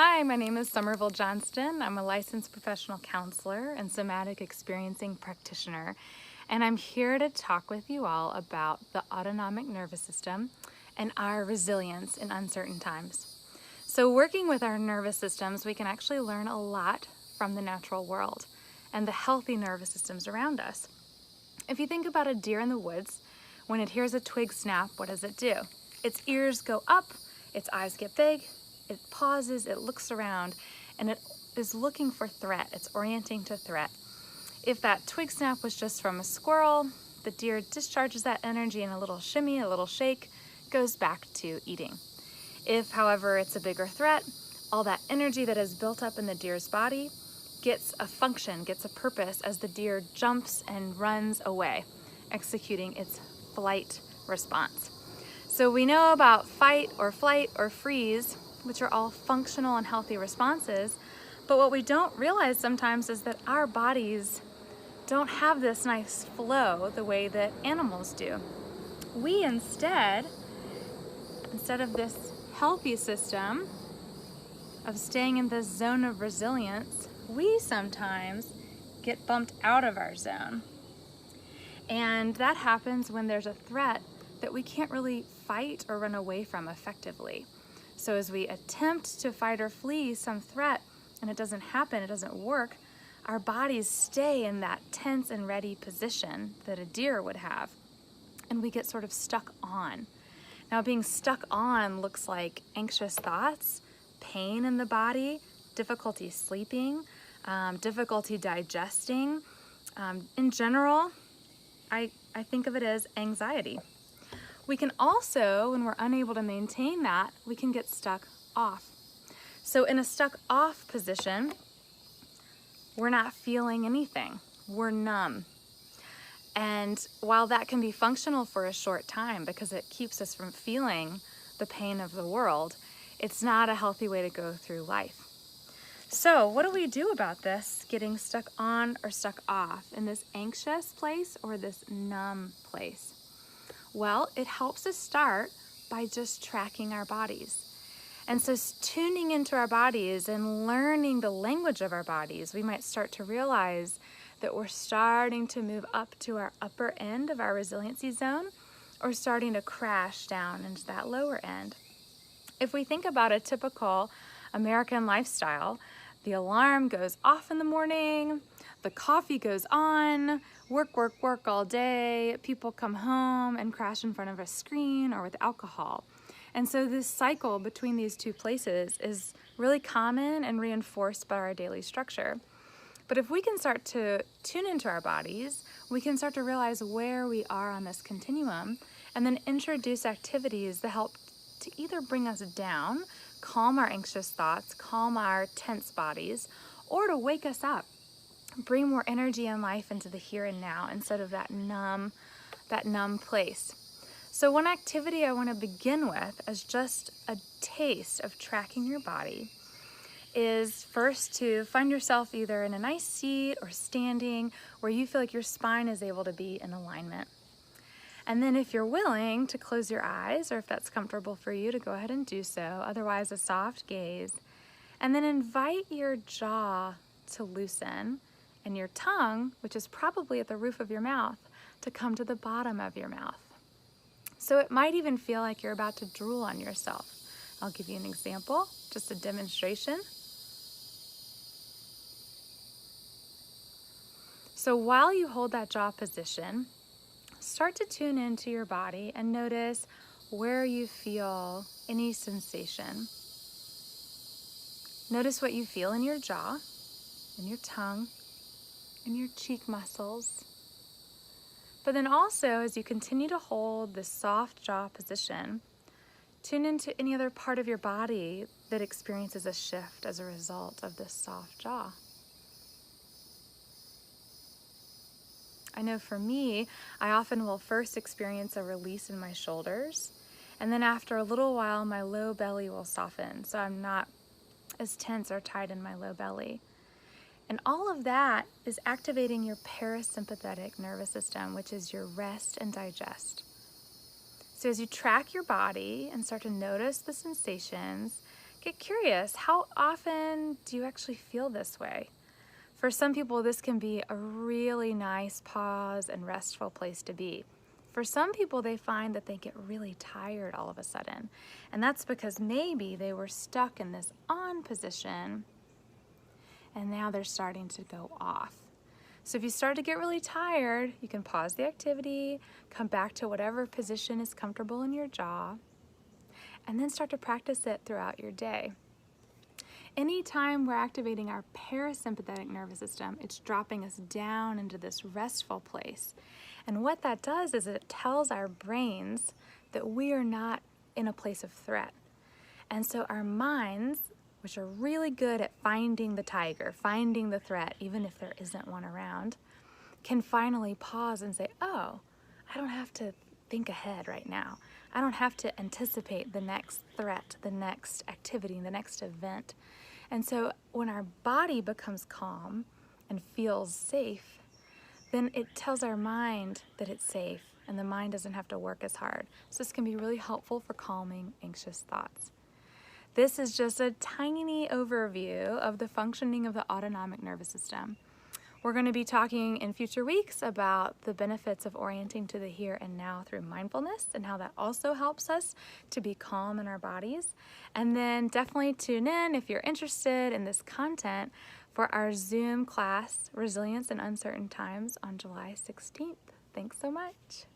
Hi, my name is Sommerville Johnston. I'm a licensed professional counselor and somatic experiencing practitioner, and I'm here to talk with you all about the autonomic nervous system and our resilience in uncertain times. So working with our nervous systems, we can actually learn a lot from the natural world and the healthy nervous systems around us. If you think about a deer in the woods, when it hears a twig snap, what does it do? Its ears go up, its eyes get big, it pauses, it looks around, and it is looking for threat. It's orienting to threat. If that twig snap was just from a squirrel, the deer discharges that energy in a little shimmy, a little shake, goes back to eating. If, however, it's a bigger threat, all that energy that is built up in the deer's body gets a function, gets a purpose as the deer jumps and runs away, executing its flight response. So we know about fight or flight or freeze, which are all functional and healthy responses, but what we don't realize sometimes is that our bodies don't have this nice flow the way that animals do. We instead of this healthy system of staying in this zone of resilience, we sometimes get bumped out of our zone. And that happens when there's a threat that we can't really fight or run away from effectively. So as we attempt to fight or flee some threat and it doesn't happen, it doesn't work, our bodies stay in that tense and ready position that a deer would have. And we get sort of stuck on. Now, being stuck on looks like anxious thoughts, pain in the body, difficulty sleeping, difficulty digesting. In general, I think of it as anxiety. We can also, when we're unable to maintain that, we can get stuck off. So in a stuck off position, we're not feeling anything. We're numb. And while that can be functional for a short time because it keeps us from feeling the pain of the world, it's not a healthy way to go through life. So what do we do about this, getting stuck on or stuck off in this anxious place or this numb place? Well, it helps us start by just tracking our bodies. And so tuning into our bodies and learning the language of our bodies, we might start to realize that we're starting to move up to our upper end of our resiliency zone or starting to crash down into that lower end. If we think about a typical American lifestyle, the alarm goes off in the morning, the coffee goes on, work all day, people come home and crash in front of a screen or with alcohol. And so this cycle between these two places is really common and reinforced by our daily structure. But if we can start to tune into our bodies, we can start to realize where we are on this continuum and then introduce activities that help to either bring us down, calm our anxious thoughts, calm our tense bodies, or to wake us up, bring more energy and life into the here and now instead of that numb place. So one activity I want to begin with as just a taste of tracking your body is first to find yourself either in a nice seat or standing where you feel like your spine is able to be in alignment. And then if you're willing to close your eyes, or if that's comfortable for you, to go ahead and do so, otherwise a soft gaze, and then invite your jaw to loosen and your tongue, which is probably at the roof of your mouth, to come to the bottom of your mouth. So it might even feel like you're about to drool on yourself. I'll give you an example, just a demonstration. So while you hold that jaw position, start to tune into your body and notice where you feel any sensation. Notice what you feel in your jaw, in your tongue, in your cheek muscles. But then also, as you continue to hold this soft jaw position, tune into any other part of your body that experiences a shift as a result of this soft jaw. I know for me, I often will first experience a release in my shoulders, and then after a little while, my low belly will soften, so I'm not as tense or tight in my low belly. And all of that is activating your parasympathetic nervous system, which is your rest and digest. So as you track your body and start to notice the sensations, get curious. How often do you actually feel this way? For some people, this can be a really nice pause and restful place to be. For some people, they find that they get really tired all of a sudden. And that's because maybe they were stuck in this on position and now they're starting to go off. So if you start to get really tired, you can pause the activity, come back to whatever position is comfortable in your jaw, and then start to practice it throughout your day. Anytime we're activating our parasympathetic nervous system, it's dropping us down into this restful place. And what that does is it tells our brains that we are not in a place of threat. And so our minds, which are really good at finding the tiger, finding the threat, even if there isn't one around, can finally pause and say, oh, I don't have to think ahead right now. I don't have to anticipate the next threat, the next activity, the next event. And so when our body becomes calm and feels safe, then it tells our mind that it's safe and the mind doesn't have to work as hard. So this can be really helpful for calming anxious thoughts. This is just a tiny overview of the functioning of the autonomic nervous system. We're going to be talking in future weeks about the benefits of orienting to the here and now through mindfulness and how that also helps us to be calm in our bodies. And then definitely tune in if you're interested in this content for our Zoom class, Resilience in Uncertain Times, on July 16th. Thanks so much.